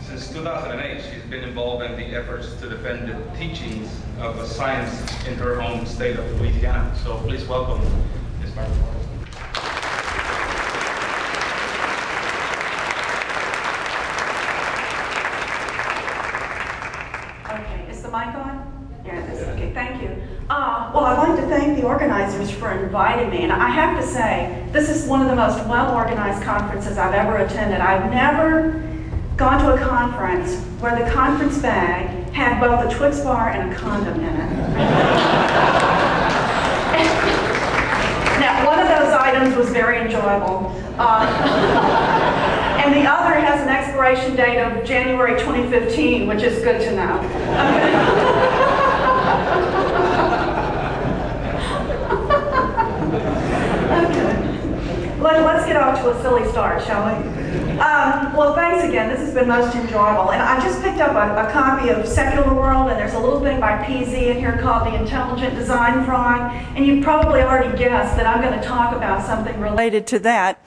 Since 2008, she's been involved in the efforts to defend the teachings of science in her home state of Louisiana. So please welcome Ms. Barbara. Okay, is the mic on? Yeah, it is. Okay, thank you. Well, I'd like to thank the organizers for inviting me. And I have to say, this is one of the most well-organized conferences I've ever attended. I've never gone to a conference where the conference bag had both a Twix bar and a condom in it. Now, one of those items was very enjoyable. And the other has an expiration date of January 2015, which is good to know. Okay. Let's get off to a silly start, shall we? Well, thanks again. This has been most enjoyable. And I just picked up a copy of Secular World, and there's a little thing by PZ in here called The Intelligent Design Fraud. And you've probably already guessed that I'm going to talk about something related to that.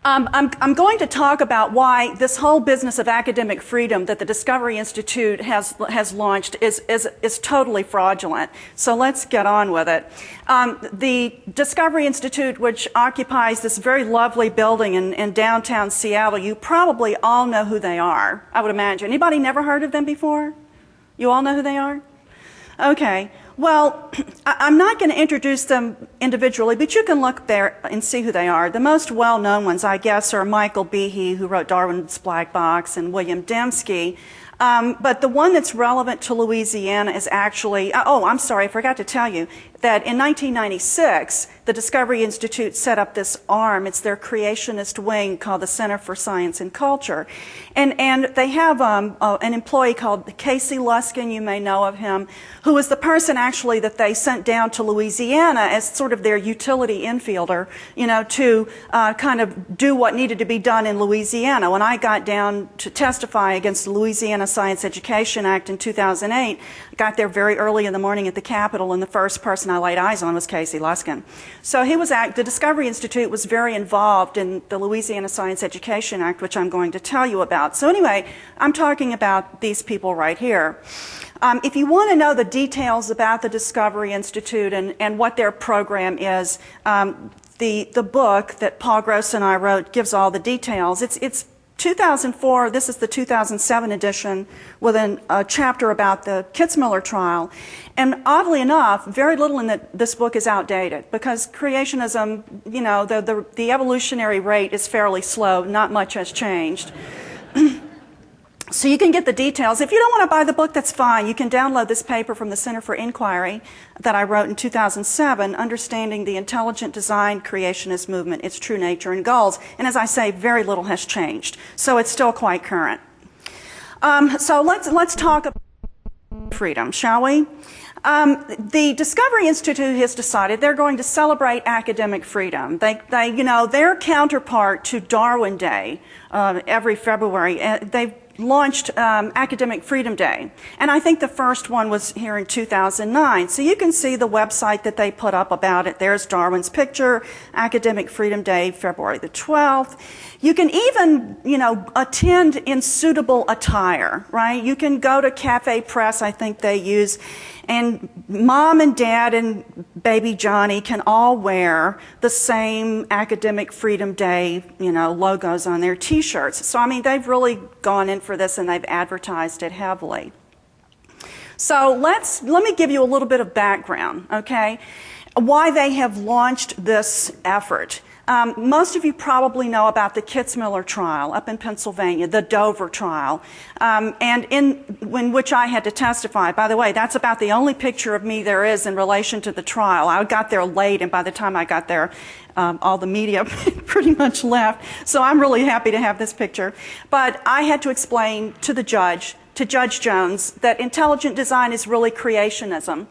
I'm going to talk about why this whole business of academic freedom that the Discovery Institute has launched is totally fraudulent. So let's get on with it. The Discovery Institute, which occupies this very lovely building in downtown Seattle, you probably all know who they are, I would imagine. Anybody never heard of them before? You all know who they are? Okay. Well, I'm not going to introduce them individually, but you can look there and see who they are. The most well-known ones, I guess, are Michael Behe, who wrote Darwin's Black Box, and William Dembski. But the one that's relevant to Louisiana is actually, oh, I'm sorry, I forgot to tell you that in 1996, the Discovery Institute set up this arm. It's their creationist wing called the Center for Science and Culture. And they have an employee called Casey Luskin, you may know of him, who was the person actually that they sent down to Louisiana as sort of their utility infielder, you know, to kind of do what needed to be done in Louisiana. When I got down to testify against the Louisiana Science Education Act in 2008, I got there very early in the morning at the Capitol, and the first person I laid eyes on was Casey Luskin. So he was the Discovery Institute was very involved in the Louisiana Science Education Act, which I'm going to tell you about. So anyway, I'm talking about these people right here. If you want to know the details about the Discovery Institute and what their program is, the book that Paul Gross and I wrote gives all the details. It's 2004, this is the 2007 edition, with a chapter about the Kitzmiller Trial. And oddly enough, very little in this book is outdated, because creationism, you know, the evolutionary rate is fairly slow, not much has changed. So you can get the details. If you don't want to buy the book, that's fine. You can download this paper from the Center for Inquiry that I wrote in 2007, Understanding the Intelligent Design Creationist Movement, Its True Nature and Goals. And as I say, very little has changed. So it's still quite current. So let's talk about freedom, shall we? The Discovery Institute has decided they're going to celebrate academic freedom. They you know, their counterpart to Darwin Day every February, they've launched Academic Freedom Day. And I think the first one was here in 2009. So you can see the website that they put up about it. There's Darwin's picture, Academic Freedom Day, February the 12th. You can even, you know, attend in suitable attire, right? You can go to Cafe Press, I think they use, and mom and dad and baby Johnny can all wear the same Academic Freedom Day, you know, logos on their t-shirts. So, I mean, they've really gone in for this and they've advertised it heavily. So let me give you a little bit of background, okay? Why they have launched this effort. Most of you probably know about the Kitzmiller Trial up in Pennsylvania, the Dover Trial, and in which I had to testify. By the way, that's about the only picture of me there is in relation to the trial. I got there late, and by the time I got there, all the media pretty much left. So I'm really happy to have this picture. But I had to explain to the judge, to Judge Jones, that intelligent design is really creationism.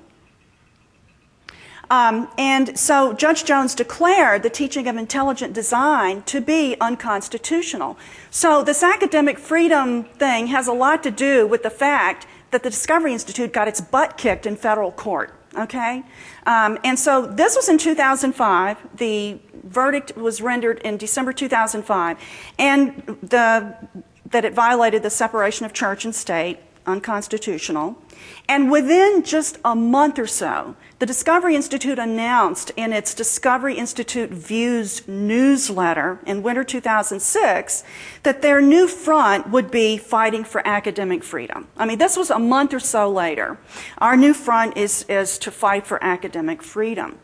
And so Judge Jones declared the teaching of intelligent design to be unconstitutional. So this academic freedom thing has a lot to do with the fact that the Discovery Institute got its butt kicked in federal court, okay? And so this was in 2005. The verdict was rendered in December 2005. And the that it violated the separation of church and state, unconstitutional. And within just a month or so, the Discovery Institute announced in its Discovery Institute Views newsletter in winter 2006 that their new front would be fighting for academic freedom. I mean, this was a month or so later. Our new front is to fight for academic freedom.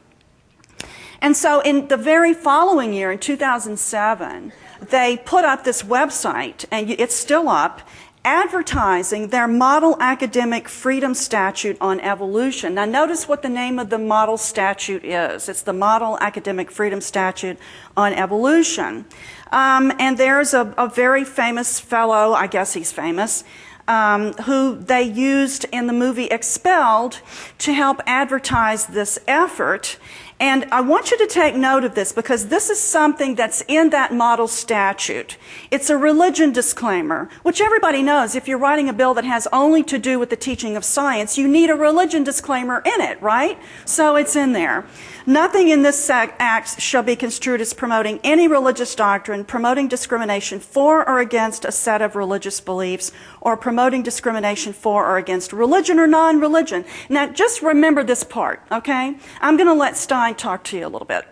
And so in the very following year, in 2007, they put up this website, and it's still up, advertising their model academic freedom statute on evolution. Now notice what the name of the model statute is. It's the Model Academic Freedom Statute on Evolution. And there's a very famous fellow, I guess he's famous, who they used in the movie Expelled to help advertise this effort. And I want you to take note of this because this is something that's in that model statute. It's a religion disclaimer, which everybody knows. If you're writing a bill that has only to do with the teaching of science, you need a religion disclaimer in it, right? So it's in there. Nothing in this act shall be construed as promoting any religious doctrine, promoting discrimination for or against a set of religious beliefs, or promoting discrimination for or against religion or non-religion. Now, just remember this part, okay? I'm going to let Stein talk to you a little bit.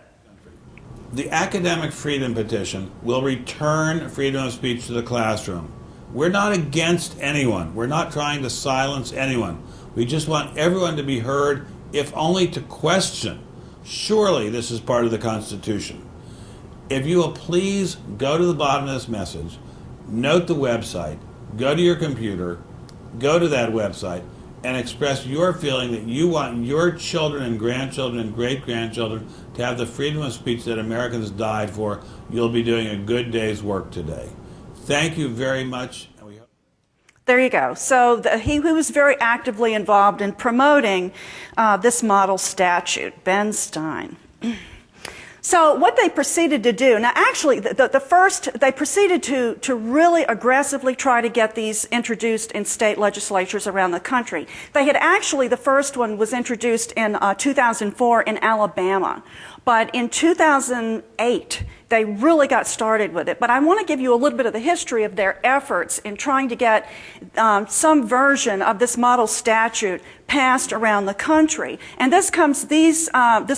The Academic Freedom Petition will return freedom of speech to the classroom. We're not against anyone. We're not trying to silence anyone. We just want everyone to be heard, if only to question. Surely this is part of the Constitution. If you will please go to the bottom of this message, note the website, go to your computer, go to that website, and express your feeling that you want your children and grandchildren and great-grandchildren to have the freedom of speech that Americans died for. You'll be doing a good day's work today. Thank you very much. There you go. So he was very actively involved in promoting this model statute, Ben Stein. So what they proceeded to do, now actually they proceeded to really aggressively try to get these introduced in state legislatures around the country. They had actually, the first one was introduced in 2004 in Alabama, but in 2008 they really got started with it. But I want to give you a little bit of the history of their efforts in trying to get some version of this model statute passed around the country. And this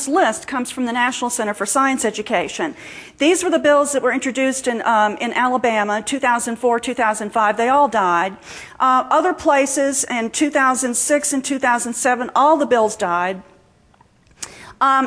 list comes from the National Center for Science Education. These were the bills that were introduced in Alabama, 2004, 2005. They all died. Other places in 2006 and 2007, all the bills died.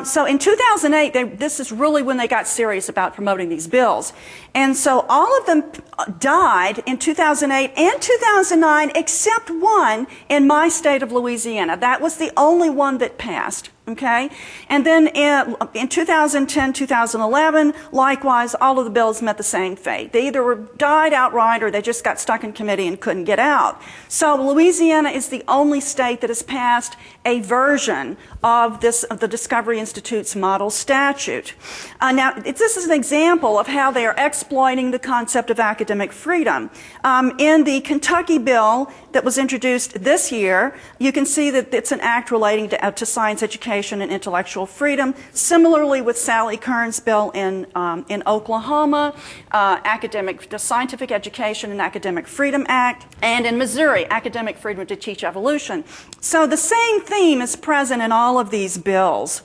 So in 2008, this is really when they got serious about promoting these bills. And so all of them died in 2008 and 2009, except one in my state of Louisiana. That was the only one that passed. Okay? And then in 2010, 2011, likewise, all of the bills met the same fate. They either died outright or they just got stuck in committee and couldn't get out. So Louisiana is the only state that has passed a version of the Discovery Institute's model statute. Now, this is an example of how they are exploiting the concept of academic freedom. In the Kentucky bill that was introduced this year, you can see that it's an act relating to science education and intellectual freedom. Similarly with Sally Kern's bill in Oklahoma, the Scientific Education and Academic Freedom Act, and in Missouri, Academic Freedom to Teach Evolution. So the same theme is present in all of these bills.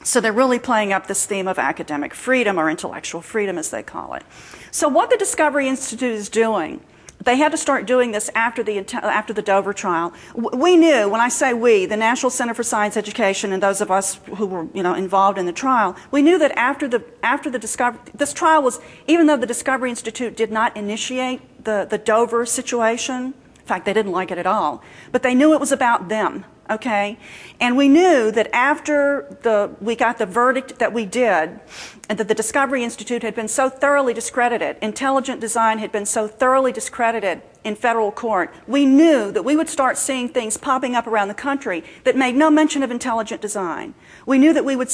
So they're really playing up this theme of academic freedom, or intellectual freedom as they call it. So what the Discovery Institute is doing, they had to start doing this after the Dover trial. We knew, when I say we, the National Center for Science Education and those of us who were involved in the trial, we knew that after the Discovery, this trial was, even though the Discovery Institute did not initiate the Dover situation, in fact, they didn't like it at all, but they knew it was about them. Okay, and we knew that after we got the verdict that we did, and that the Discovery Institute had been so thoroughly discredited, intelligent design had been so thoroughly discredited in federal court, we knew that we would start seeing things popping up around the country that made no mention of intelligent design. We knew that we would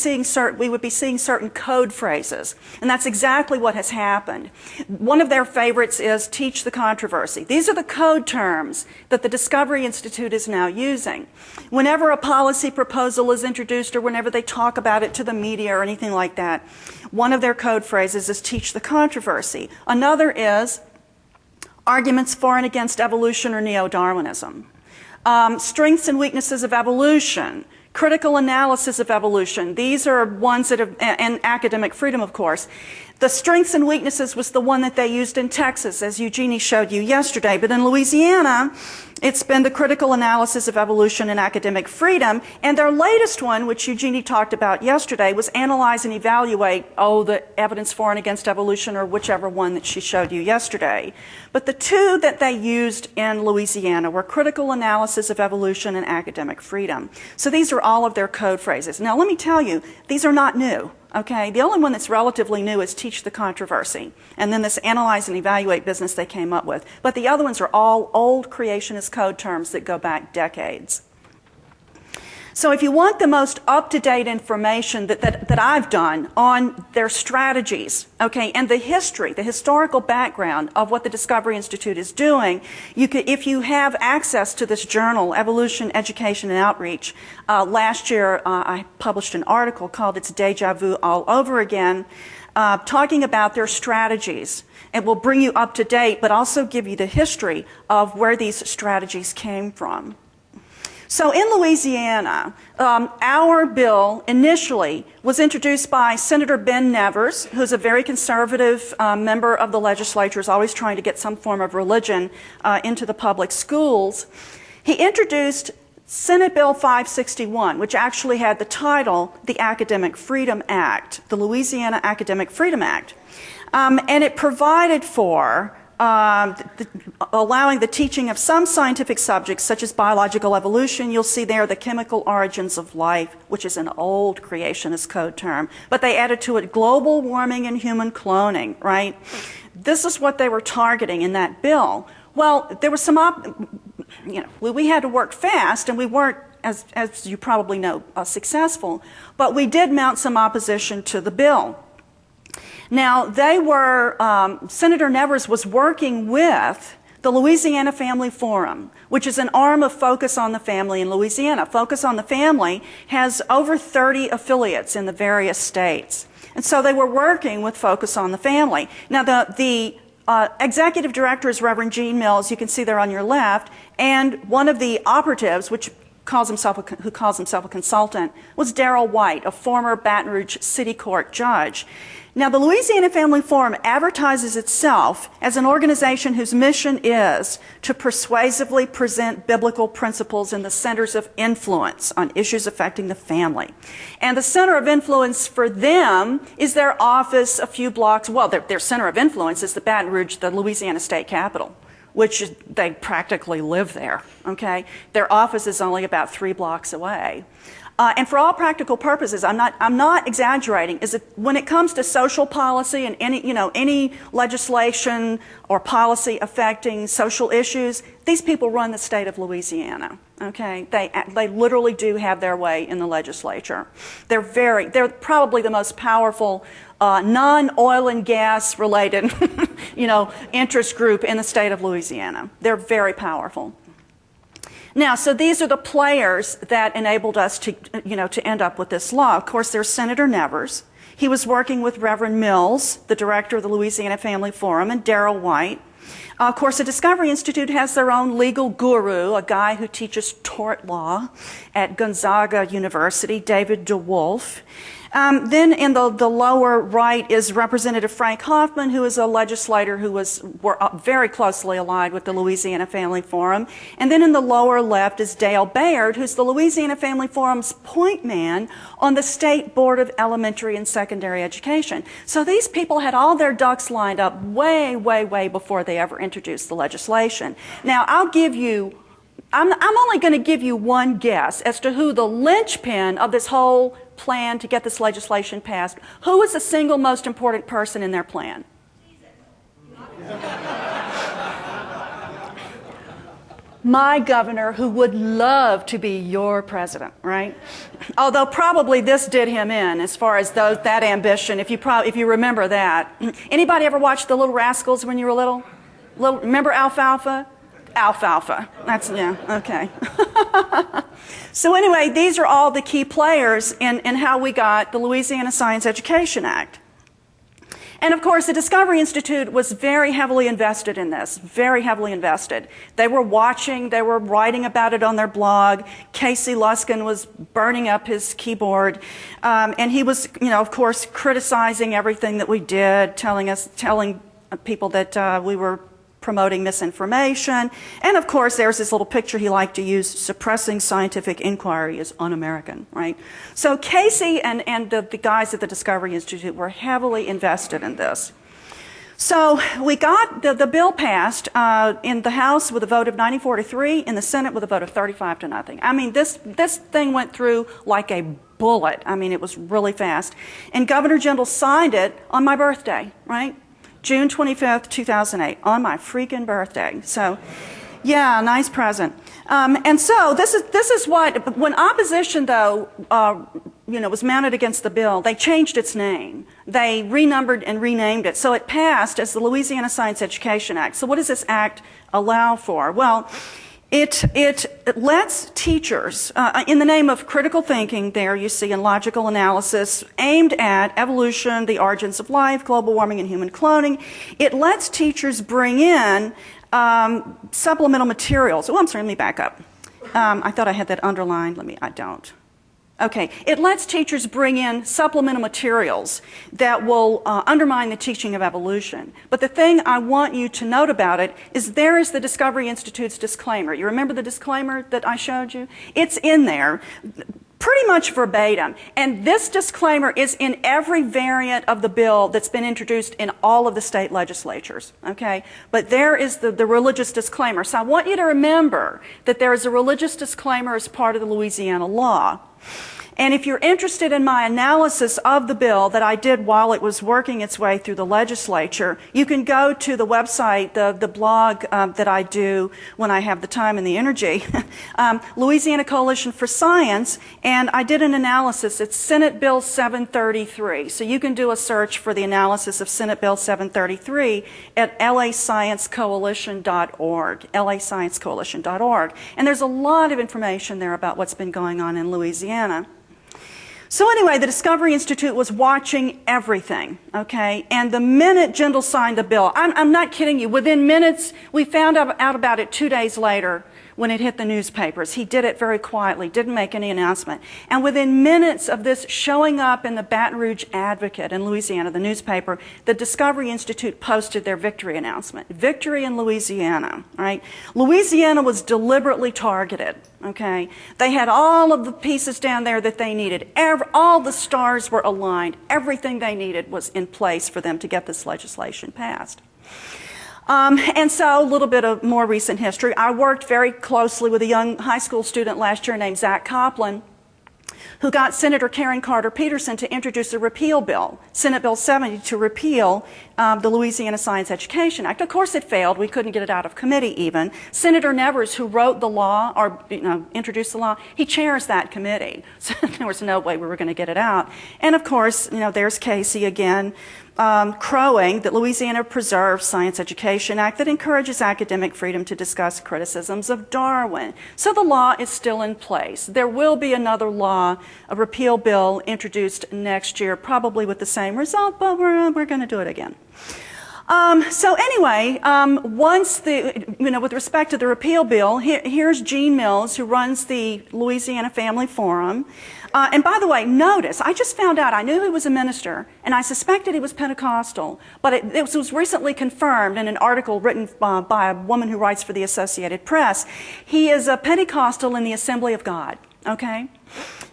be seeing certain code phrases, and that's exactly what has happened. One of their favorites is teach the controversy. These are the code terms that the Discovery Institute is now using. Whenever a policy proposal is introduced or whenever they talk about it to the media or anything like that, one of their code phrases is teach the controversy. Another is arguments for and against evolution or neo-Darwinism, strengths and weaknesses of evolution, critical analysis of evolution. These are ones that have, and academic freedom, of course. The strengths and weaknesses was the one that they used in Texas, as Eugenie showed you yesterday. But in Louisiana, it's been the critical analysis of evolution and academic freedom. And their latest one, which Eugenie talked about yesterday, was analyze and evaluate, the evidence for and against evolution, or whichever one that she showed you yesterday. But the two that they used in Louisiana were critical analysis of evolution and academic freedom. So these are all of their code phrases. Now, let me tell you, these are not new. Okay, the only one that's relatively new is teach the controversy, and then this analyze and evaluate business they came up with. But the other ones are all old creationist code terms that go back decades. So if you want the most up-to-date information that I've done on their strategies, okay, and the history, the historical background of what the Discovery Institute is doing, if you have access to this journal, Evolution, Education, and Outreach, last year I published an article called It's Deja Vu All Over Again, talking about their strategies. It will bring you up to date, but also give you the history of where these strategies came from. So in Louisiana, our bill initially was introduced by Senator Ben Nevers, who's a very conservative member of the legislature, is always trying to get some form of religion into the public schools. He introduced Senate Bill 561, which actually had the title, the Academic Freedom Act, the Louisiana Academic Freedom Act. And it provided for allowing the teaching of some scientific subjects, such as biological evolution. You'll see there the chemical origins of life, which is an old creationist code term. But they added to it global warming and human cloning, right? This is what they were targeting in that bill. Well, there was some, we had to work fast, and we weren't, as you probably know, successful. But we did mount some opposition to the bill. Now, Senator Nevers was working with the Louisiana Family Forum, which is an arm of Focus on the Family in Louisiana. Focus on the Family has over 30 affiliates in the various states. And so they were working with Focus on the Family. Now, the executive director is Reverend Gene Mills, you can see there on your left, and one of the operatives, who calls himself a consultant, was Darrell White, a former Baton Rouge City Court judge. Now, the Louisiana Family Forum advertises itself as an organization whose mission is to persuasively present biblical principles in the centers of influence on issues affecting the family. And the center of influence for them is their office a few blocks, their center of influence is the Baton Rouge, the Louisiana State Capitol, which they practically live there, okay? Their office is only about 3 blocks away. And for all practical purposes, I'm not exaggerating, is that when it comes to social policy and any legislation or policy affecting social issues, these people run the state of Louisiana. Okay, they literally do have their way in the legislature. They're probably the most powerful non-oil and gas related interest group in the state of Louisiana. They're very powerful. Now, so these are the players that enabled us to end up with this law. Of course, there's Senator Nevers. He was working with Reverend Mills, the director of the Louisiana Family Forum, and Darrell White. Of course, the Discovery Institute has their own legal guru, a guy who teaches tort law at Gonzaga University, David DeWolf. Then in the lower right is Representative Frank Hoffman, who is a legislator who was very closely allied with the Louisiana Family Forum. And then in the lower left is Dale Bayard, who's the Louisiana Family Forum's point man on the State Board of Elementary and Secondary Education. So these people had all their ducks lined up way, way, way before they ever introduced the legislation. Now, I'm only going to give you one guess as to who the linchpin of this whole plan to get this legislation passed. Who is the single most important person in their plan? My governor, who would love to be your president, right? Although probably this did him in as far as that ambition, if you remember that. Anybody ever watch The Little Rascals when you were little? Remember Alfalfa? Alfalfa. Okay. So anyway, these are all the key players in how we got the Louisiana Science Education Act. And of course, the Discovery Institute was very heavily invested in this, very heavily invested. They were watching, they were writing about it on their blog. Casey Luskin was burning up his keyboard, and he was, of course, criticizing everything that we did, telling people that we were promoting misinformation. And of course, there's this little picture he liked to use: suppressing scientific inquiry is un-American, right? So Casey and the guys at the Discovery Institute were heavily invested in this. So we got the bill passed in the House with a vote of 94-3, in the Senate with a vote of 35-0. I mean, this thing went through like a bullet. I mean, it was really fast. And Governor Jindal signed it on my birthday, right? June 25th, 2008, on my freaking birthday. So, yeah, nice present. And so this is what, when opposition, though, was mounted against the bill, they changed its name. They renumbered and renamed it. So it passed as the Louisiana Science Education Act. So what does this act allow for? Well, it lets teachers, in the name of critical thinking there you see, and logical analysis aimed at evolution, the origins of life, global warming, and human cloning, it lets teachers bring in supplemental materials. Oh, I'm sorry, let me back up. I thought I had that underlined. I don't. Okay, it lets teachers bring in supplemental materials that will undermine the teaching of evolution. But the thing I want you to note about it is there is the Discovery Institute's disclaimer. You remember the disclaimer that I showed you? It's in there, pretty much verbatim. And this disclaimer is in every variant of the bill that's been introduced in all of the state legislatures, okay? But there is the religious disclaimer. So I want you to remember that there is a religious disclaimer as part of the Louisiana law. And if you're interested in my analysis of the bill that I did while it was working its way through the legislature, you can go to the website, the blog that I do when I have the time and the energy, Louisiana Coalition for Science, and I did an analysis. It's Senate Bill 733. So you can do a search for the analysis of Senate Bill 733 at lasciencecoalition.org, lasciencecoalition.org. And there's a lot of information there about what's been going on in Louisiana. So anyway, the Discovery Institute was watching everything, okay? And the minute Jindal signed the bill, I'm not kidding you, within minutes, we found out about it 2 days later when it hit the newspapers. He did it very quietly, didn't make any announcement. And within minutes of this showing up in the Baton Rouge Advocate in Louisiana, the newspaper, the Discovery Institute posted their victory announcement. Victory in Louisiana, right? Louisiana was deliberately targeted, okay? They had all of the pieces down there that they needed. All the stars were aligned. Everything they needed was in place for them to get this legislation passed. And so a little bit of more recent history. I worked very closely with a young high school student last year named Zach Coplin, who got Senator Karen Carter Peterson to introduce a repeal bill, Senate Bill 70, to repeal the Louisiana Science Education Act. Of course it failed. We couldn't get it out of committee even. Senator Nevers, who wrote the law, or introduced the law, he chairs that committee. So there was no way we were going to get it out. And of course, there's Casey again, crowing that Louisiana preserves Science Education Act that encourages academic freedom to discuss criticisms of Darwin. So the law is still in place. There will be another law, a repeal bill introduced next year, probably with the same result, but we're going to do it again. So anyway, once with respect to the repeal bill, here's Gene Mills, who runs the Louisiana Family Forum. And by the way, notice, I just found out, I knew he was a minister, and I suspected he was Pentecostal, but it was recently confirmed in an article written by a woman who writes for the Associated Press. He is a Pentecostal in the Assembly of God, okay?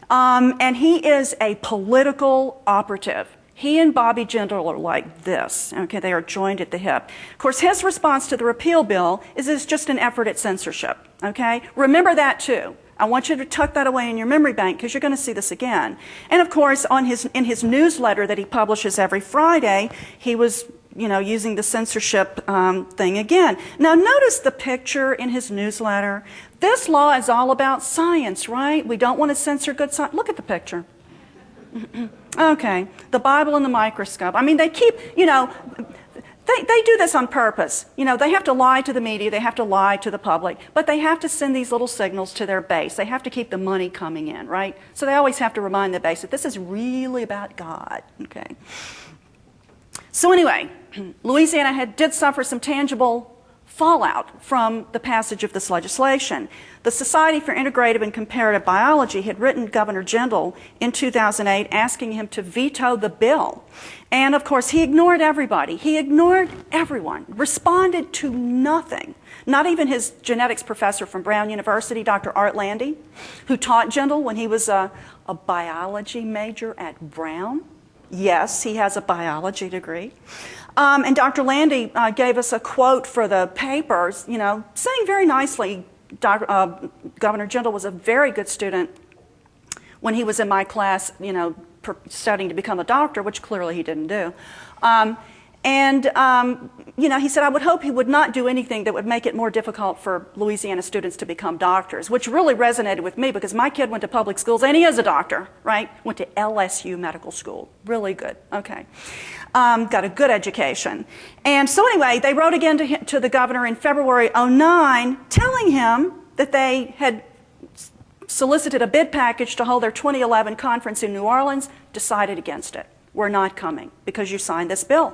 And he is a political operative. He and Bobby Jindal are like this, okay? They are joined at the hip. Of course, his response to the repeal bill is it's just an effort at censorship, okay? Remember that too. I want you to tuck that away in your memory bank because you're going to see this again. And of course, in his newsletter that he publishes every Friday, he was using the censorship thing again. Now notice the picture in his newsletter. This law is all about science, right? We don't want to censor good science. Look at the picture. Okay, the Bible in the microscope. I mean, they keep, they do this on purpose. They have to lie to the media, they have to lie to the public, but they have to send these little signals to their base. They have to keep the money coming in, right? So they always have to remind the base that this is really about God, okay? So anyway, Louisiana did suffer some tangible fallout from the passage of this legislation. The Society for Integrative and Comparative Biology had written Governor Jindal in 2008 asking him to veto the bill. And of course, he ignored everybody. He ignored everyone, responded to nothing. Not even his genetics professor from Brown University, Dr. Art Landy, who taught Jindal when he was a biology major at Brown. Yes, he has a biology degree. And Dr. Landy gave us a quote for the papers, saying very nicely, Governor Jindal was a very good student when he was in my class, studying to become a doctor, which clearly he didn't do. He said, I would hope he would not do anything that would make it more difficult for Louisiana students to become doctors, which really resonated with me because my kid went to public schools and he is a doctor, right? Went to LSU Medical School. Really good. Okay. Got a good education. And so anyway, they wrote again to the governor in February '09 telling him that they had solicited a bid package to hold their 2011 conference in New Orleans, decided against it. We're not coming because you signed this bill.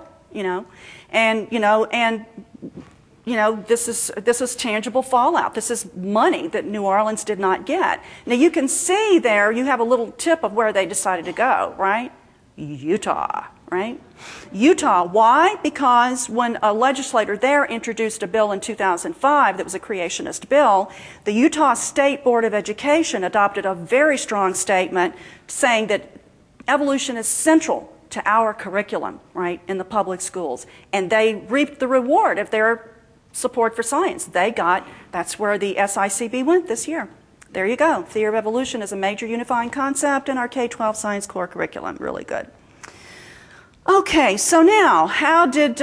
This is tangible fallout. This is money that New Orleans did not get. Now you can see there, you have a little tip of where they decided to go, right? Utah, right? Utah, why? Because when a legislator there introduced a bill in 2005 that was a creationist bill, the Utah State Board of Education adopted a very strong statement saying that evolution is central to our curriculum, right, in the public schools. And they reaped the reward of their support for science. That's where the SICB went this year. There you go. Theory of evolution is a major unifying concept in our K-12 science core curriculum. Really good. Okay, so now, how did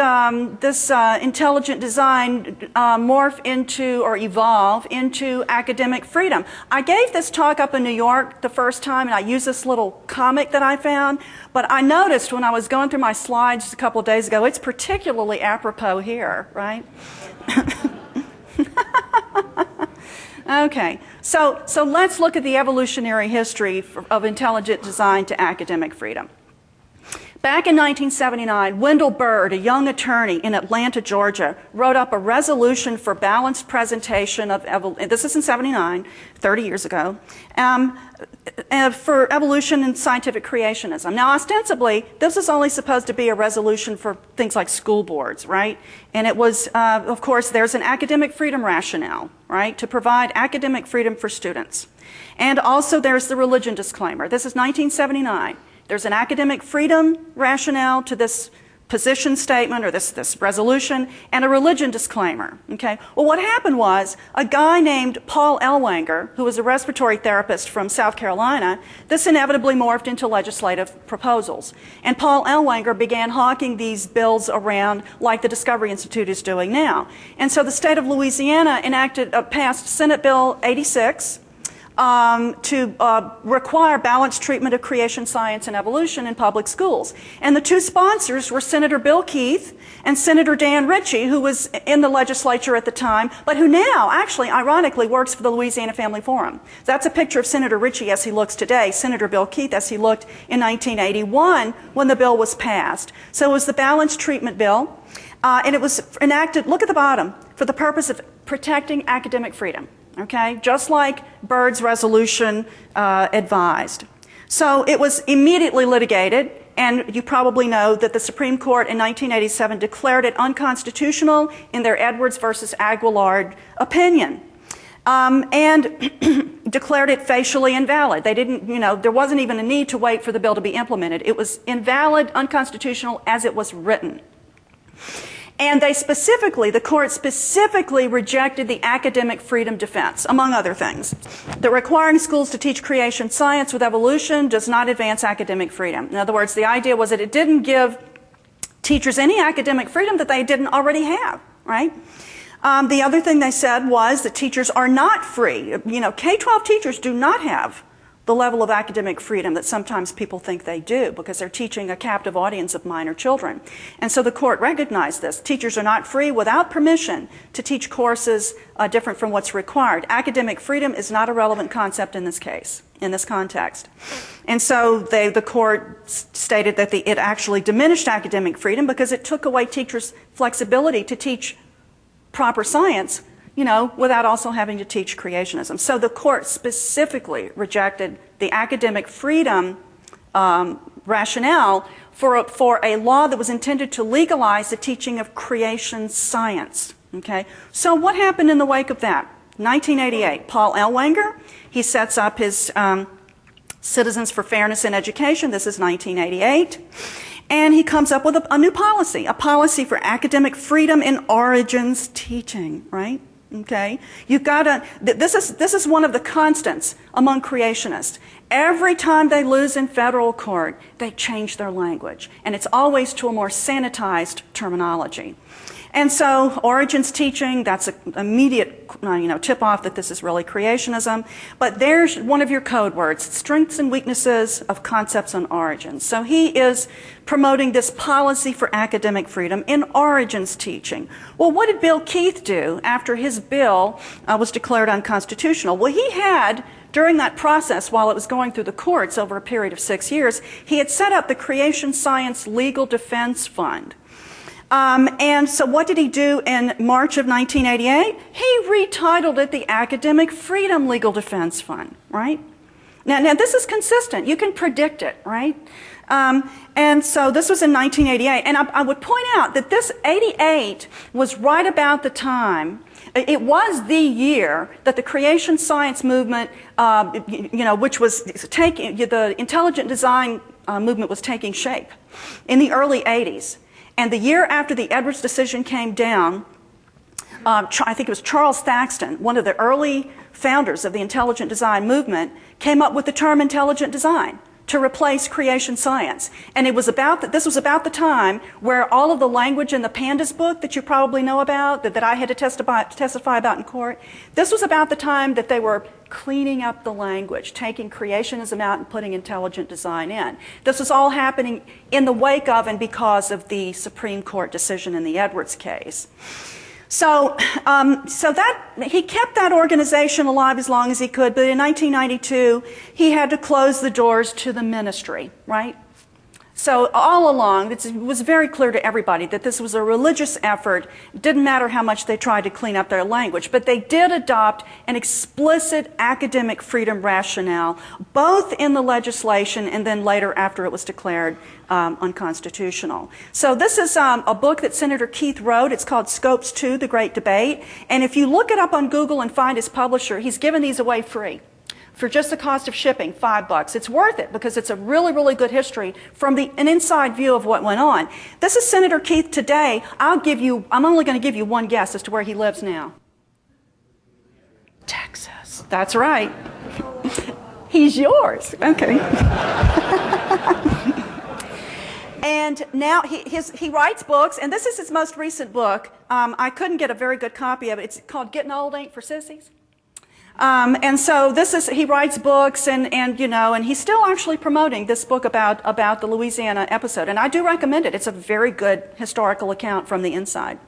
this intelligent design morph into or evolve into academic freedom? I gave this talk up in New York the first time, and I used this little comic that I found, but I noticed when I was going through my slides a couple of days ago, it's particularly apropos here, right? Okay, so let's look at the evolutionary history of intelligent design to academic freedom. Back in 1979, Wendell Bird, a young attorney in Atlanta, Georgia, wrote up a resolution for balanced presentation of this is in 79, 30 years ago, for evolution and scientific creationism. Now, ostensibly, this is only supposed to be a resolution for things like school boards, right? And it was, of course, there's an academic freedom rationale, right, to provide academic freedom for students. And also there's the religion disclaimer. This is 1979. There's an academic freedom rationale to this position statement or this resolution and a religion disclaimer. Okay? Well, what happened was a guy named Paul Ellwanger, who was a respiratory therapist from South Carolina, this inevitably morphed into legislative proposals. And Paul Ellwanger began hawking these bills around like the Discovery Institute is doing now. And so the state of Louisiana passed Senate Bill 86, to require balanced treatment of creation science and evolution in public schools. And the two sponsors were Senator Bill Keith and Senator Dan Ritchie, who was in the legislature at the time, but who now, actually, ironically, works for the Louisiana Family Forum. That's a picture of Senator Ritchie as he looks today, Senator Bill Keith as he looked in 1981 when the bill was passed. So it was the balanced treatment bill, and it was enacted, look at the bottom, for the purpose of protecting academic freedom. Okay, just like Bird's resolution advised. So it was immediately litigated, and you probably know that the Supreme Court in 1987 declared it unconstitutional in their Edwards versus Aguillard opinion, and declared it facially invalid. They didn't, there wasn't even a need to wait for the bill to be implemented. It was invalid, unconstitutional as it was written. And the court specifically rejected the academic freedom defense, among other things. That requiring schools to teach creation science with evolution does not advance academic freedom. In other words, the idea was that it didn't give teachers any academic freedom that they didn't already have, right? The other thing they said was that teachers are not free. K-12 teachers do not have the level of academic freedom that sometimes people think they do because they're teaching a captive audience of minor children. And so the court recognized this. Teachers are not free without permission to teach courses different from what's required. Academic freedom is not a relevant concept in this case. in this context. And so the court stated that it actually diminished academic freedom because it took away teachers' flexibility to teach proper science, you know, without also having to teach creationism. So the court specifically rejected the academic freedom rationale for a law that was intended to legalize the teaching of creation science. Okay? So what happened in the wake of that? 1988, Paul Ellwanger, he sets up his Citizens for Fairness in Education. This is 1988. And he comes up with a new policy, a policy for academic freedom in origins teaching, right? Okay? You've got to, this is one of the constants among creationists. Every time they lose in federal court, they change their language. And it's always to a more sanitized terminology. And so, origins teaching, that's an immediate tip-off that this is really creationism. But there's one of your code words, strengths and weaknesses of concepts on origins. So he is promoting this policy for academic freedom in origins teaching. Well, what did Bill Keith do after his bill was declared unconstitutional? Well, he had, during that process, while it was going through the courts over a period of 6 years, he had set up the Creation Science Legal Defense Fund. And so what did he do in March of 1988? He retitled it the Academic Freedom Legal Defense Fund, right? Now this is consistent. You can predict it, right? And so this was in 1988. And I would point out that this 88 was right about the time, it was the year that the creation science movement, which was taking, the intelligent design movement was taking shape in the early 80s. And the year after the Edwards decision came down, I think it was Charles Thaxton, one of the early founders of the intelligent design movement, came up with the term intelligent design to replace creation science. And it was this was about the time where all of the language in the Pandas book that you probably know about, that I had to testify about in court, this was about the time that they were cleaning up the language, taking creationism out and putting intelligent design in. This was all happening in the wake of and because of the Supreme Court decision in the Edwards case. So he kept that organization alive as long as he could, but in 1992, he had to close the doors to the ministry, right? So all along, it was very clear to everybody that this was a religious effort. It didn't matter how much they tried to clean up their language, but they did adopt an explicit academic freedom rationale, both in the legislation and then later after it was declared unconstitutional. So this is a book that Senator Keith wrote. It's called Scopes 2, The Great Debate. And if you look it up on Google and find his publisher, he's given these away free. For just the cost of shipping, $5. It's worth it because it's a really, really good history from an inside view of what went on. This is Senator Keith today. I'm only going to give you one guess as to where he lives now. Texas. That's right. He's yours. Okay. And now he writes books, and this is his most recent book. I couldn't get a very good copy of it. It's called Getting Old Ain't for Sissies. And so he writes books and he's still actually promoting this book about the Louisiana episode. And I do recommend it. It's a very good historical account from the inside.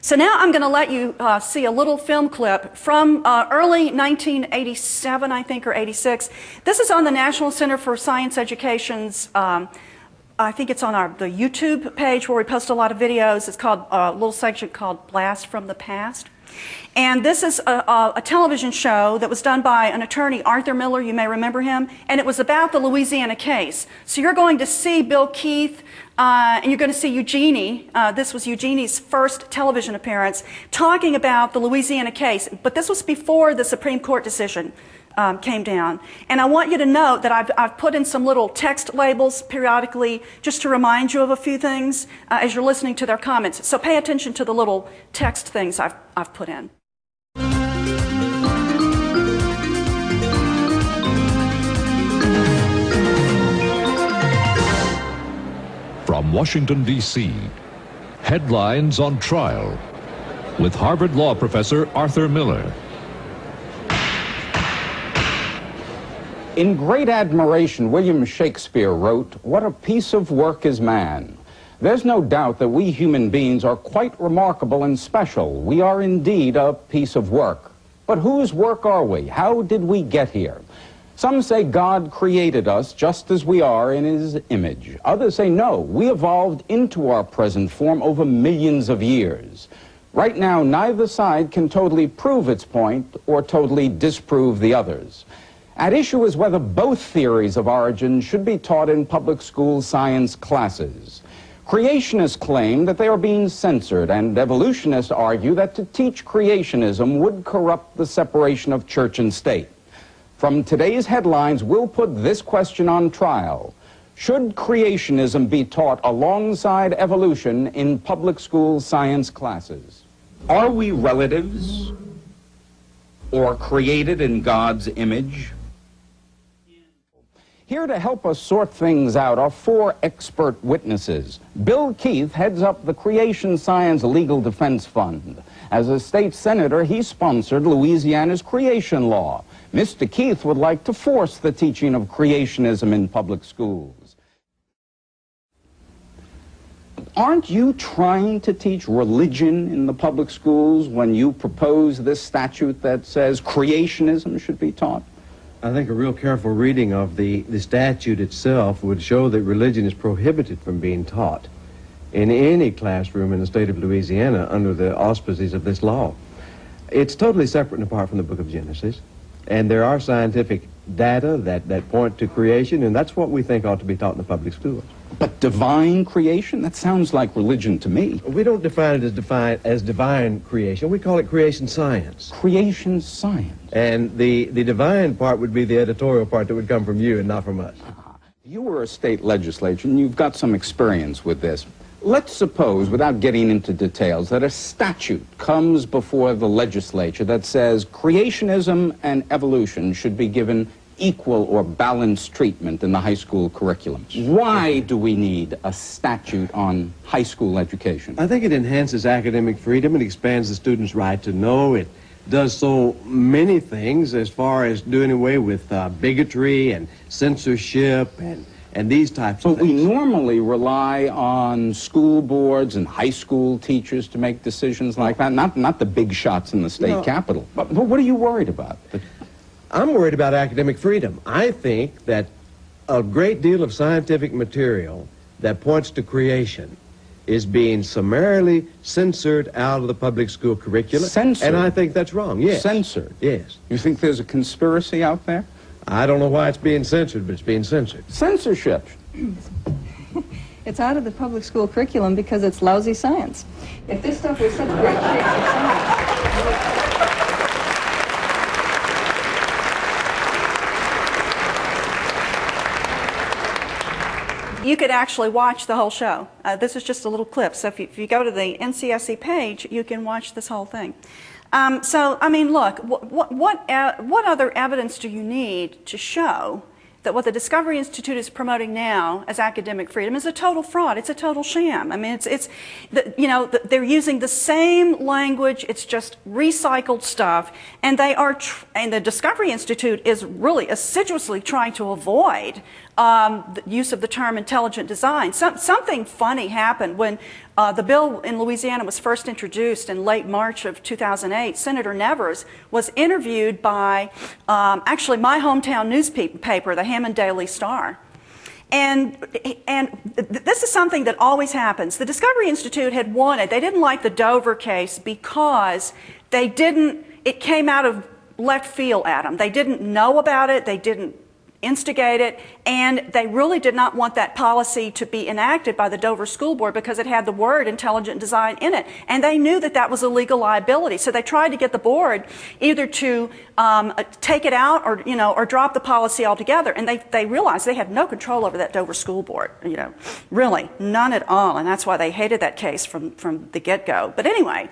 So now I'm going to let you see a little film clip from early 1987, I think, or 86. This is on the National Center for Science Education's, I think it's on the YouTube page where we post a lot of videos. It's called a little section called Blast from the Past. And this is a television show that was done by an attorney, Arthur Miller, you may remember him, and it was about the Louisiana case. So you're going to see Bill Keith, and you're going to see Eugenie, this was Eugenie's first television appearance, talking about the Louisiana case. But this was before the Supreme Court decision came down. And I want you to note that I've put in some little text labels periodically just to remind you of a few things as you're listening to their comments. So pay attention to the little text things I've put in. From Washington, D.C., headlines on trial with Harvard Law professor Arthur Miller. In great admiration, William Shakespeare wrote, "What a piece of work is man." There's no doubt that we human beings are quite remarkable and special. We are indeed a piece of work. But whose work are we? How did we get here? Some say God created us just as we are in his image. Others say no, we evolved into our present form over millions of years. Right now, neither side can totally prove its point or totally disprove the others. At issue is whether both theories of origin should be taught in public school science classes. Creationists claim that they are being censored, and evolutionists argue that to teach creationism would corrupt the separation of church and state. From today's headlines, we'll put this question on trial. Should creationism be taught alongside evolution in public school science classes? Are we relatives or created in God's image? Here to help us sort things out are four expert witnesses. Bill Keith heads up the Creation Science Legal Defense Fund. As a state senator, he sponsored Louisiana's creation law. Mr. Keith would like to force the teaching of creationism in public schools. Aren't you trying to teach religion in the public schools when you propose this statute that says creationism should be taught? I think a real careful reading of the statute itself would show that religion is prohibited from being taught in any classroom in the state of Louisiana under the auspices of this law. It's totally separate and apart from the book of Genesis, and there are scientific data that point to creation, and that's what we think ought to be taught in the public schools. But divine creation? That sounds like religion to me. We don't define it as divine creation. We call it creation science. Creation science. And the divine part would be the editorial part that would come from you and not from us. You were a state legislator, and you've got some experience with this. Let's suppose, without getting into details, that a statute comes before the legislature that says creationism and evolution should be given equal or balanced treatment in the high school curriculum. Why do we need a statute on high school education? I think it enhances academic freedom. It expands the student's right to know. It does so many things as far as doing away with bigotry and censorship and these types of things. But we normally rely on school boards and high school teachers to make decisions like that, not the big shots in the state capitol. But what are you worried about? I'm worried about academic freedom. I think that a great deal of scientific material that points to creation is being summarily censored out of the public school curricula. Censored? And I think that's wrong, yes. Censored? Yes. You think there's a conspiracy out there? I don't know why it's being censored, but it's being censored. Censorship? It's out of the public school curriculum because it's lousy science. If this stuff was such great shapes of science... You could actually watch the whole show. This is just a little clip. So if you go to the NCSE page, you can watch this whole thing. So, I mean, look, what other evidence do you need to show that what the Discovery Institute is promoting now as academic freedom is a total fraud? It's a total sham. I mean, they're using the same language. It's just recycled stuff, and and the Discovery Institute is really assiduously trying to avoid the use of the term intelligent design. Something funny happened when the bill in Louisiana was first introduced in late March of 2008. Senator Nevers was interviewed by actually my hometown newspaper, the Hammond Daily Star. And this is something that always happens. The Discovery Institute had wanted, they didn't like the Dover case because it came out of left field at them. They didn't know about it, they didn't instigate it, and they really did not want that policy to be enacted by the Dover School Board because it had the word intelligent design in it. And they knew that that was a legal liability. So they tried to get the board either to take it out or drop the policy altogether. And they realized they had no control over that Dover School Board, really, none at all. And that's why they hated that case from the get-go. But anyway,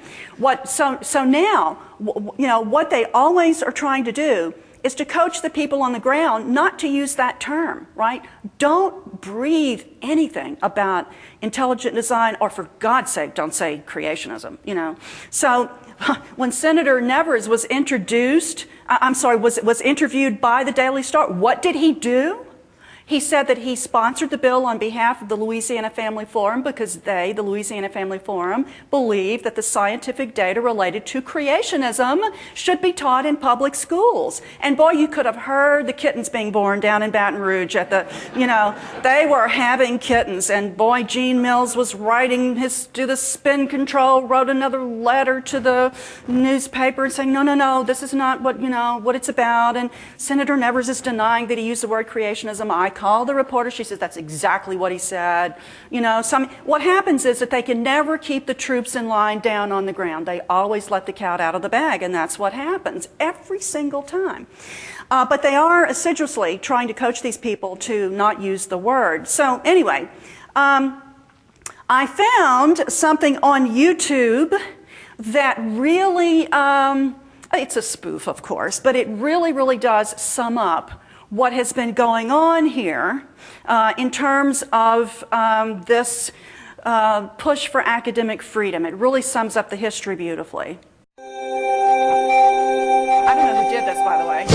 so now, what they always are trying to do is to coach the people on the ground not to use that term, right? Don't breathe anything about intelligent design, or for God's sake, don't say creationism, So when Senator Nevers was was interviewed by the Daily Star, what did he do? He said that he sponsored the bill on behalf of the Louisiana Family Forum because they, the Louisiana Family Forum, believe that the scientific data related to creationism should be taught in public schools. And boy, you could have heard the kittens being born down in Baton Rouge at the, they were having kittens. And boy, Gene Mills was writing to the spin control, wrote another letter to the newspaper saying, no, this is not what it's about. And Senator Nevers is denying that he used the word creationism. I called the reporter. She says that's exactly what he said. What happens is that they can never keep the troops in line down on the ground. They always let the cat out of the bag, and that's what happens every single time. But they are assiduously trying to coach these people to not use the word. So anyway, I found something on YouTube that really, it's a spoof, of course, but it really, really does sum up what has been going on here in terms of this push for academic freedom. It really sums up the history beautifully. I don't know who did this, by the way.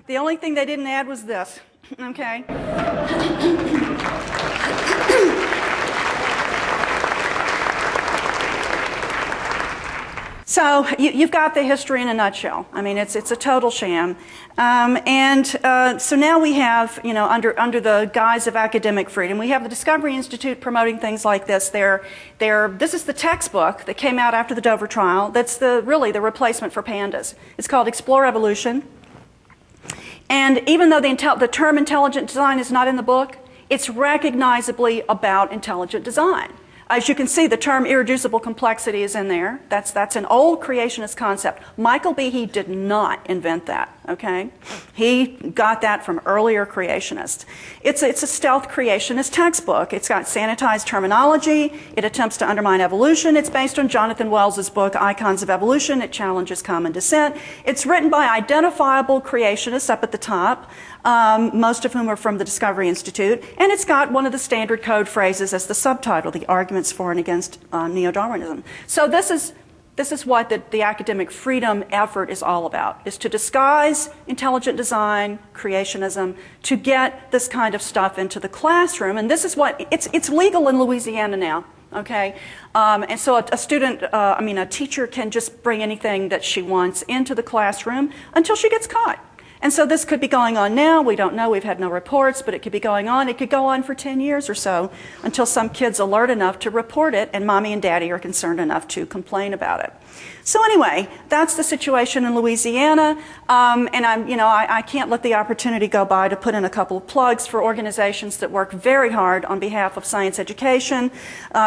The only thing they didn't add was this, okay? So you've got the history in a nutshell. I mean, it's a total sham. So now we have, under the guise of academic freedom, we have the Discovery Institute promoting things like this. This is the textbook that came out after the Dover trial. That's really the replacement for pandas. It's called Explore Evolution. And even though the term intelligent design is not in the book, it's recognizably about intelligent design. As you can see, the term irreducible complexity is in there. That's an old creationist concept. Michael Behe did not invent that, okay? He got that from earlier creationists. It's a stealth creationist textbook. It's got sanitized terminology. It attempts to undermine evolution. It's based on Jonathan Wells's book, Icons of Evolution. It challenges common descent. It's written by identifiable creationists up at the top, most of whom are from the Discovery Institute, and it's got one of the standard code phrases as the subtitle, The Arguments for and Against Neo-Darwinism. So this is what the academic freedom effort is all about, is to disguise intelligent design, creationism, to get this kind of stuff into the classroom, and this is what, it's legal in Louisiana now. Okay, and so a teacher can just bring anything that she wants into the classroom until she gets caught. And so this could be going on now. We don't know. We've had no reports, but it could be going on. It could go on for 10 years or so until some kid's alert enough to report it and mommy and daddy are concerned enough to complain about it. So anyway, that's the situation in Louisiana, and I can't let the opportunity go by to put in a couple of plugs for organizations that work very hard on behalf of science education.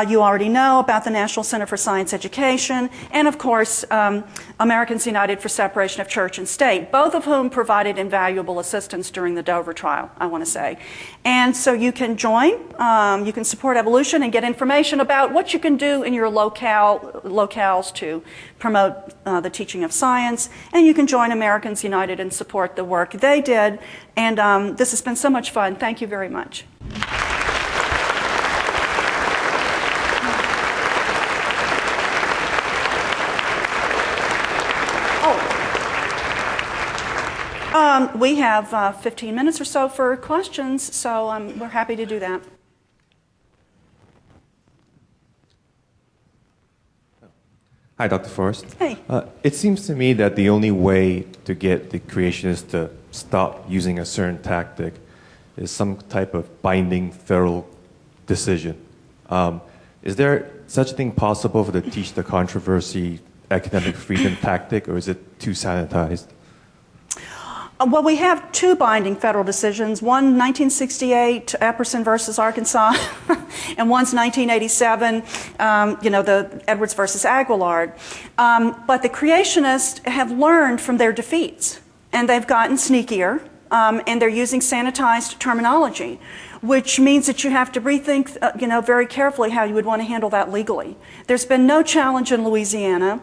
You already know about the National Center for Science Education, and of course, Americans United for Separation of Church and State, both of whom provided invaluable assistance during the Dover trial, I want to say. And so you can join, you can support evolution and get information about what you can do in your locales to promote the teaching of science, and you can join Americans United and support the work they did. And this has been so much fun. Thank you very much. We have 15 minutes or so for questions, so we're happy to do that. Hi, Dr. Forrest. Hey. It seems to me that the only way to get the creationists to stop using a certain tactic is some type of binding federal decision. Is there such a thing possible for the teach the controversy academic freedom tactic, or is it too sanitized? Well, we have two binding federal decisions, one 1968, Epperson versus Arkansas, and one's 1987, the Edwards versus Aguillard. But the creationists have learned from their defeats, and they've gotten sneakier, and they're using sanitized terminology, which means that you have to rethink, very carefully how you would want to handle that legally. There's been no challenge in Louisiana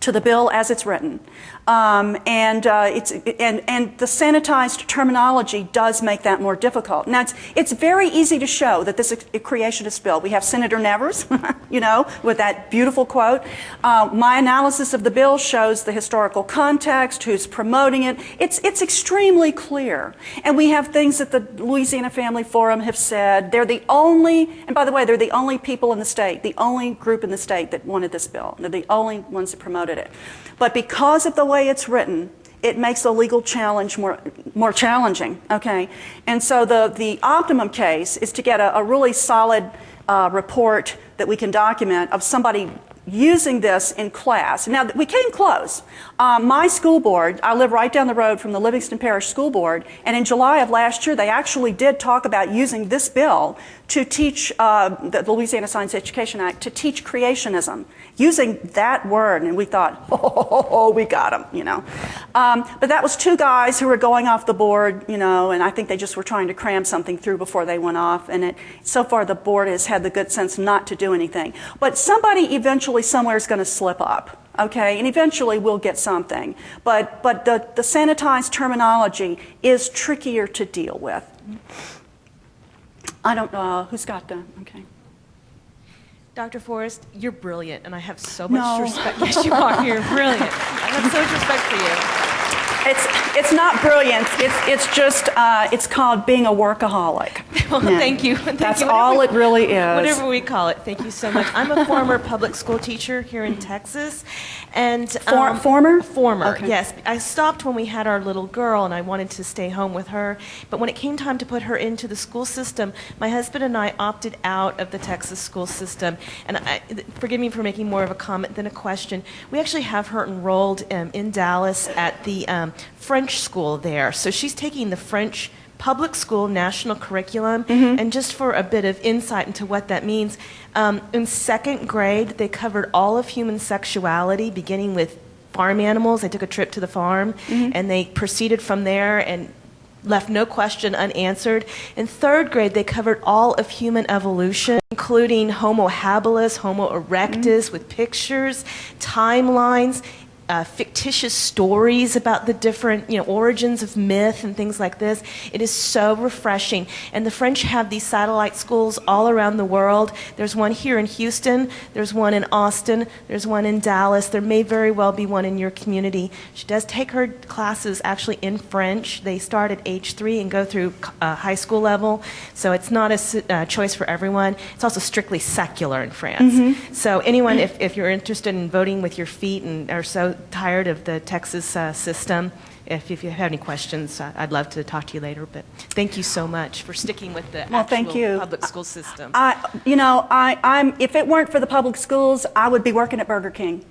to the bill as it's written. And the sanitized terminology does make that more difficult. Now, it's very easy to show that this is a creationist bill. We have Senator Nevers, with that beautiful quote. My analysis of the bill shows the historical context, who's promoting it. It's extremely clear. And we have things that the Louisiana Family Forum have said. They're the only, and by the way, they're the only people in the state, the only group in the state that wanted this bill. They're the only ones that promoted it. But because of the way it's written, it makes the legal challenge more challenging, okay? And so the optimum case is to get a really solid report that we can document of somebody using this in class. Now, we came close. My school board, I live right down the road from the Livingston Parish School Board, and in July of last year, they actually did talk about using this bill to teach, the Louisiana Science Education Act, to teach creationism, using that word, and we thought, we got them, But that was two guys who were going off the board, and I think they just were trying to cram something through before they went off, and so far the board has had the good sense not to do anything. But somebody eventually somewhere is going to slip up. Okay, and eventually we'll get something. But the sanitized terminology is trickier to deal with. I don't know who's got them. Okay. Dr. Forrest, you're brilliant, and I have so much respect. Yes, you are. You're brilliant. I have so much respect for you. It's not brilliant. It's just it's called being a workaholic. Well, thank you. That's all it really is. Whatever we call it. Thank you so much. I'm a former public school teacher here in Texas, and former. Okay. Yes. I stopped when we had our little girl, and I wanted to stay home with her. But when it came time to put her into the school system, my husband and I opted out of the Texas school system. And forgive me for making more of a comment than a question. We actually have her enrolled in Dallas at the French school there. So she's taking the French public school national curriculum. And just for a bit of insight into what that means, in second grade, they covered all of human sexuality, beginning with farm animals. They took a trip to the farm, and they proceeded from there and left no question unanswered. In third grade, they covered all of human evolution, including Homo habilis, Homo erectus, with pictures, timelines, fictitious stories about the different origins of myth and things like this. It is so refreshing. And the French have these satellite schools all around the world. There's one here in Houston, there's one in Austin, there's one in Dallas. There may very well be one in your community. She does take her classes actually in French. They start at age 3 and go through high school level. So it's not a choice for everyone. It's also strictly secular in France. So anyone, if you're interested in voting with your feet and are so tired of the Texas system, if you have any questions, I'd love to talk to you later. But thank you so much for sticking with the actual public school system. If it weren't for the public schools, I would be working at Burger King.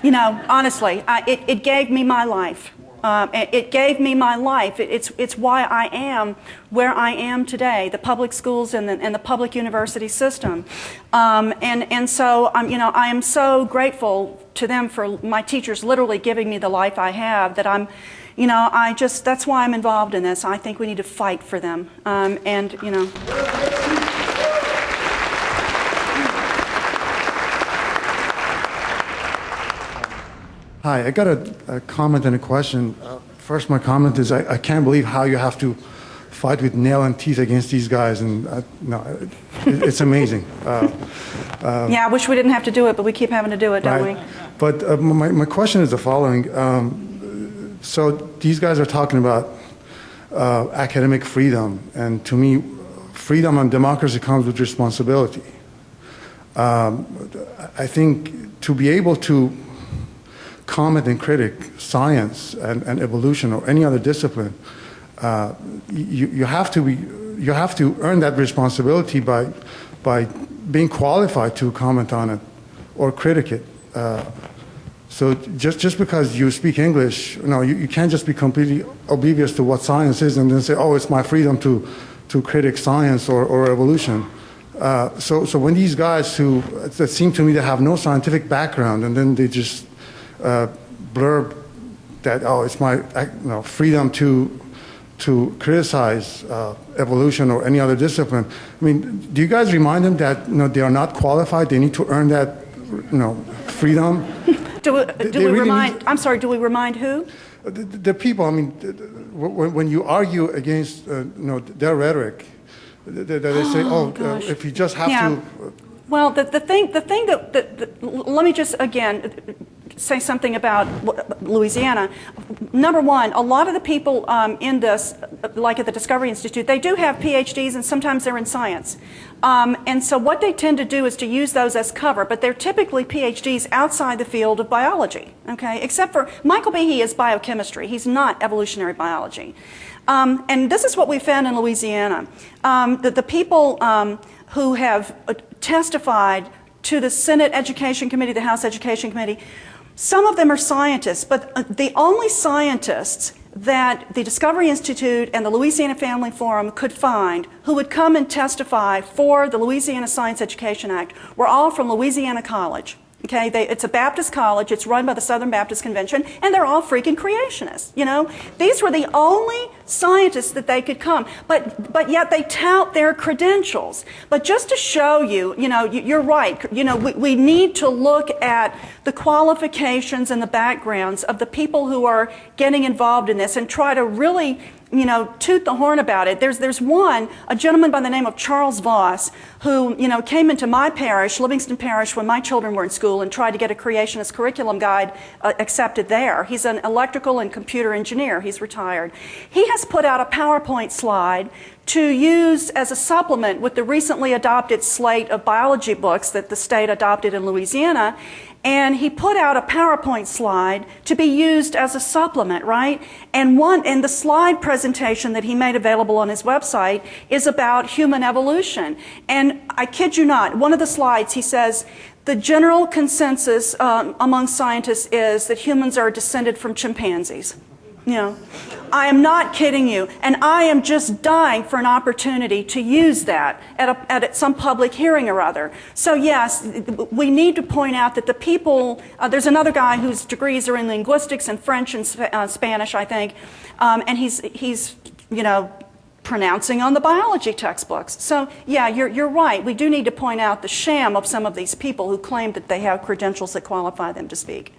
Honestly, it gave me my life. It gave me my life. It's why I am where I am today. The public schools and the public university system, and so I am so grateful to them for my teachers literally giving me the life I have. That I'm, that's why I'm involved in this. I think we need to fight for them, Hi, I got a comment and a question. First, my comment is I can't believe how you have to fight with nail and teeth against these guys, and it's amazing. I wish we didn't have to do it, but we keep having to do it, don't we? But my question is the following. So these guys are talking about academic freedom, and to me, freedom and democracy comes with responsibility. I think to be able to comment and critic science and evolution or any other discipline, you have to earn that responsibility by being qualified to comment on it or critique it. So just because you speak English, you can't just be completely oblivious to what science is and then say, oh, it's my freedom to critique science or evolution. So when these guys that seem to me to have no scientific background and then they just blurb that, oh, it's my freedom to criticize evolution or any other discipline. I mean, do you guys remind them that they are not qualified? They need to earn that freedom. Do we remind? I'm sorry. Do we remind who? The people. I mean, when you argue against their rhetoric, they say, if you just have to. Well, the thing that let me just again say something about Louisiana. Number one, a lot of the people in this, like at the Discovery Institute, they do have PhDs and sometimes they're in science. And so what they tend to do is to use those as cover, but they're typically PhDs outside the field of biology, okay? Except for Michael Behe is biochemistry. He's not evolutionary biology. And this is what we found in Louisiana, that the people who have testified to the Senate Education Committee, the House Education Committee, some of them are scientists, but the only scientists that the Discovery Institute and the Louisiana Family Forum could find who would come and testify for the Louisiana Science Education Act were all from Louisiana College. Okay, it's a Baptist college, it's run by the Southern Baptist Convention, and they're all freaking creationists, These were the only scientists that they could come, but yet they tout their credentials. But just to show you, you're right, we need to look at the qualifications and the backgrounds of the people who are getting involved in this and try to really toot the horn about it. There's a gentleman by the name of Charles Voss, who, came into my parish, Livingston Parish, when my children were in school and tried to get a creationist curriculum guide accepted there. He's an electrical and computer engineer. He's retired. He has put out a PowerPoint slide to use as a supplement with the recently adopted slate of biology books that the state adopted in Louisiana. And he put out a PowerPoint slide to be used as a supplement, right? And the slide presentation that he made available on his website is about human evolution. And I kid you not, one of the slides he says, the general consensus among scientists is that humans are descended from chimpanzees. I am not kidding you, and I am just dying for an opportunity to use that at some public hearing or other. So yes, we need to point out that the people, there's another guy whose degrees are in linguistics and French and Spanish, I think, and he's pronouncing on the biology textbooks. So yeah, you're right. We do need to point out the sham of some of these people who claim that they have credentials that qualify them to speak.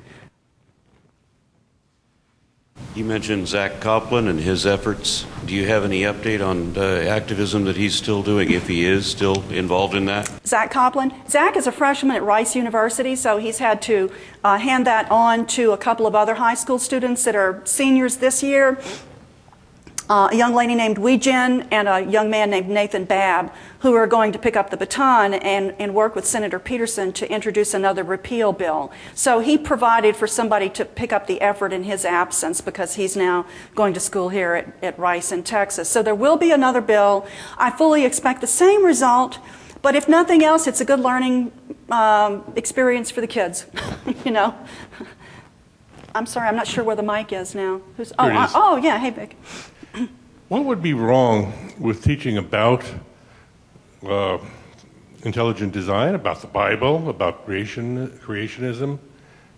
You mentioned Zach Copeland and his efforts. Do you have any update on the activism that he's still doing, if he is still involved in that? Zach Copeland? Zach is a freshman at Rice University, so he's had to hand that on to a couple of other high school students that are seniors this year. A young lady named Weejen and a young man named Nathan Babb, who are going to pick up the baton and work with Senator Peterson to introduce another repeal bill. So he provided for somebody to pick up the effort in his absence because he's now going to school here at Rice in Texas. So there will be another bill. I fully expect the same result, but if nothing else, it's a good learning experience for the kids, I'm sorry, I'm not sure where the mic is now. Oh, yeah, hey, Vic. What would be wrong with teaching about intelligent design, about the Bible, about creationism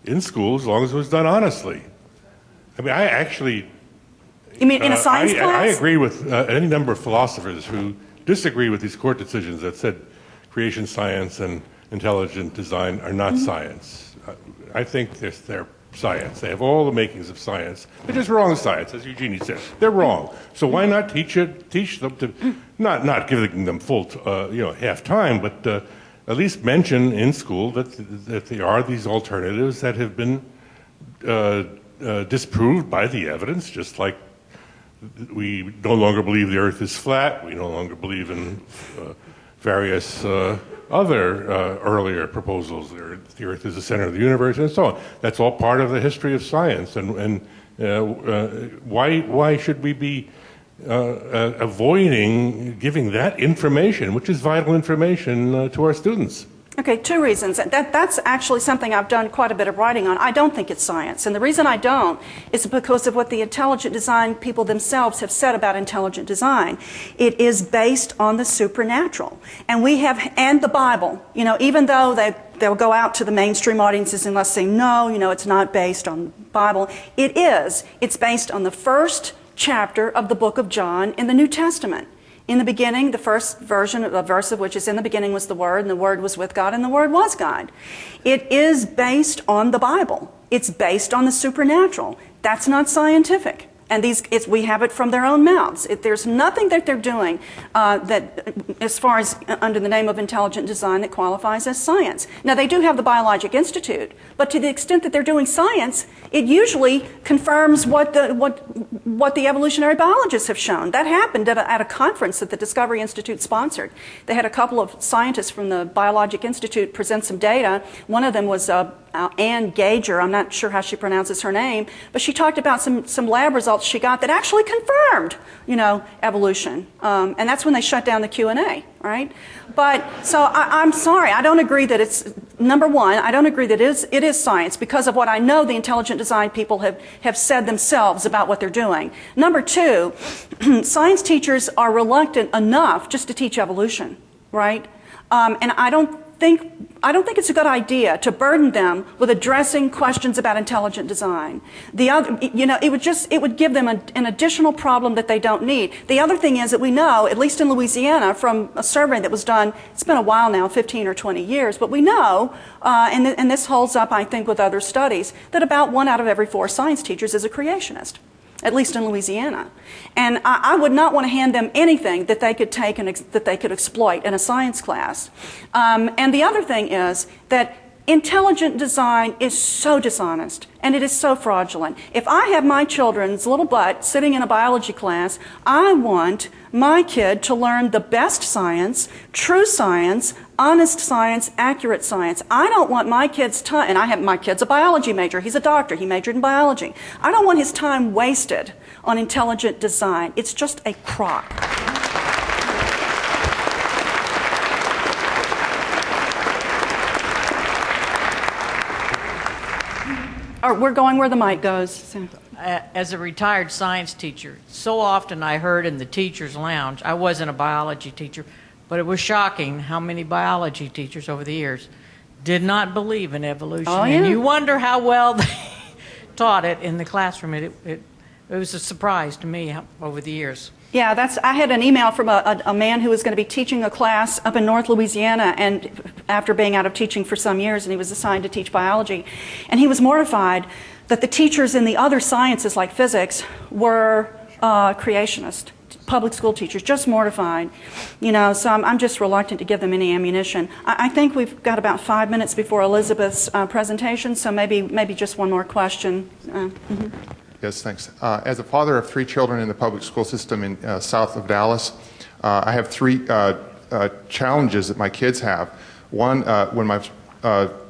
in schools, as long as it was done honestly? I mean, I actually... You mean in a science class? I agree with any number of philosophers who disagree with these court decisions that said creation science and intelligent design are not science. I think they're science. They have all the makings of science. They're just wrong science, as Eugenie said. They're wrong. So why not teach them to, not giving them full, half time, but at least mention in school that there are these alternatives that have been disproved by the evidence, just like we no longer believe the Earth is flat. We no longer believe in various other earlier proposals. The Earth is the center of the universe, and so on. That's all part of the history of science. And why should we be avoiding giving that information, which is vital information to our students? Okay, two reasons. That's actually something I've done quite a bit of writing on. I don't think it's science. And the reason I don't is because of what the intelligent design people themselves have said about intelligent design. It is based on the supernatural. And the Bible, even though they'll go out to the mainstream audiences and let's say, no, it's not based on the Bible. It is. It's based on the first chapter of the book of John in the New Testament. In the beginning, the first verse of which is in the beginning was the Word, and the Word was with God, and the Word was God. It is based on the Bible. It's based on the supernatural. That's not scientific. And we have it from their own mouths. There's nothing that they're doing that, as far as under the name of intelligent design, that qualifies as science. Now, they do have the Biologic Institute, but to the extent that they're doing science, it usually confirms what the evolutionary biologists have shown. That happened at a conference that the Discovery Institute sponsored. They had a couple of scientists from the Biologic Institute present some data. One of them was Ann Gager. I'm not sure how she pronounces her name, but she talked about some lab results she got that actually confirmed, evolution. And that's when they shut down the Q&A, right? But, so I'm sorry, I don't agree that it's, number one, I don't agree that it is science because of what I know the intelligent design people have said themselves about what they're doing. Number two, science teachers are reluctant enough just to teach evolution, right? And I don't think it's a good idea to burden them with addressing questions about intelligent design. The other, it would give them an additional problem that they don't need. The other thing is that we know, at least in Louisiana, from a survey that was done, it's been a while now, 15 or 20 years, but we know, and this holds up, I think, with other studies, that about 1 out of every 4 science teachers is a creationist, at least in Louisiana. And I would not want to hand them anything that they could take and that they could exploit in a science class. And the other thing is that intelligent design is so dishonest and it is so fraudulent. If I have my children's little butt sitting in a biology class, I want my kid to learn the best science, true science, honest science, accurate science. I don't want my kid's time, and my kid's a biology major, he's a doctor, he majored in biology. I don't want his time wasted on intelligent design. It's just a crock. We're going where the mic goes. So. As a retired science teacher, so often I heard in the teacher's lounge, I wasn't a biology teacher, but it was shocking how many biology teachers over the years did not believe in evolution. Oh, yeah. And you wonder how well they taught it in the classroom. It was a surprise to me over the years. Yeah, I had an email from a man who was going to be teaching a class up in North Louisiana, and after being out of teaching for some years, and he was assigned to teach biology, and he was mortified that the teachers in the other sciences like physics were creationist, public school teachers, just mortified. So I'm just reluctant to give them any ammunition. I think we've got about 5 minutes before Elizabeth's presentation, so maybe just one more question. Yes, thanks. As a father of 3 children in the public school system in south of Dallas, I have 3 challenges that my kids have. One, when my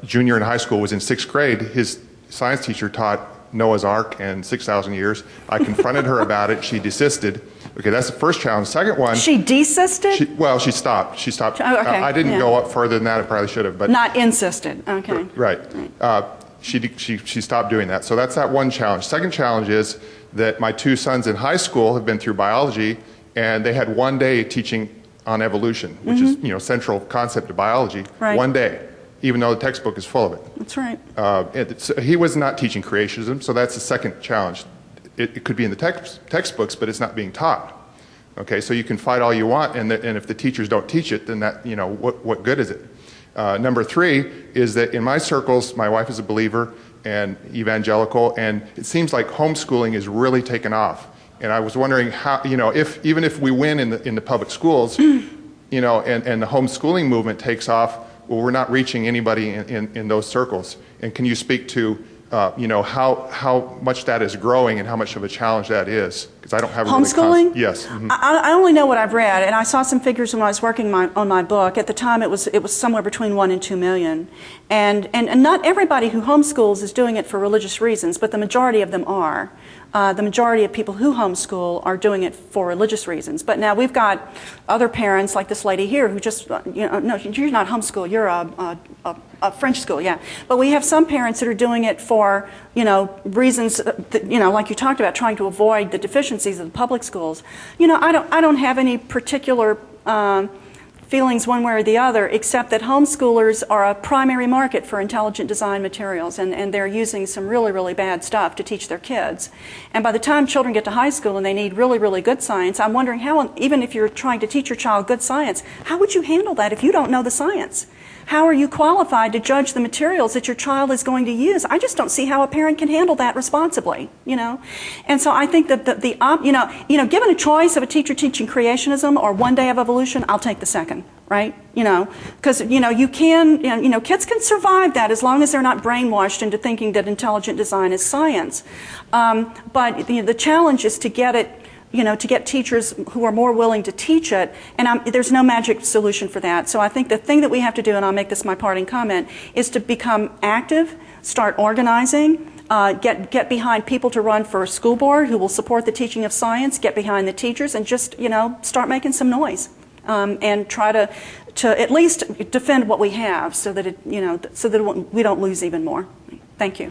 junior in high school was in 6th grade, his science teacher taught Noah's Ark and 6,000 years. I confronted her about it. She desisted. Okay, that's the first challenge. Second one. She desisted? She stopped. She stopped. Oh, okay. I didn't go up further than that. I probably should have. But not insisted. Okay. Right. She stopped doing that. So that's that one challenge. Second challenge is that my 2 sons in high school have been through biology, and they had 1 day teaching on evolution, which is central concept of biology. Right. 1 day, even though the textbook is full of it. That's right. He was not teaching creationism, so that's the second challenge. It could be in the textbooks, but it's not being taught. Okay, so you can fight all you want, and if the teachers don't teach it, then that what good is it? Number 3 is that in my circles, my wife is a believer and evangelical, and it seems like homeschooling is really taken off. And I was wondering how, even if we win in the public schools, and the homeschooling movement takes off, well, we're not reaching anybody in those circles. And can you speak to, how much that is growing and how much of a challenge that is? Because I don't have homeschooling. Yes. Mm-hmm. I only know what I've read, and I saw some figures when I was working on my book. At the time, it was somewhere between 1 and 2 million, and not everybody who homeschools is doing it for religious reasons, but the majority of them are. The majority of people who homeschool are doing it for religious reasons. But now we've got other parents, like this lady here, who just, no, you're not homeschool, you're a French school, yeah. But we have some parents that are doing it for, reasons that, like you talked about, trying to avoid the deficiencies of the public schools. I don't have any particular feelings one way or the other, except that homeschoolers are a primary market for intelligent design materials, and they're using some really, really bad stuff to teach their kids. And by the time children get to high school and they need really, really good science, I'm wondering how, even if you're trying to teach your child good science, how would you handle that if you don't know the science? How are you qualified to judge the materials that your child is going to use? I just don't see how a parent can handle that responsibly, And so I think that given a choice of a teacher teaching creationism or 1 day of evolution, I'll take the second, right? Because kids can survive that as long as they're not brainwashed into thinking that intelligent design is science. But the challenge is to get it. To get teachers who are more willing to teach it, and there's no magic solution for that. So I think the thing that we have to do, and I'll make this my parting comment, is to become active, start organizing, get behind people to run for a school board who will support the teaching of science, get behind the teachers, and just, start making some noise, and try to at least defend what we have so that we don't lose even more. Thank you.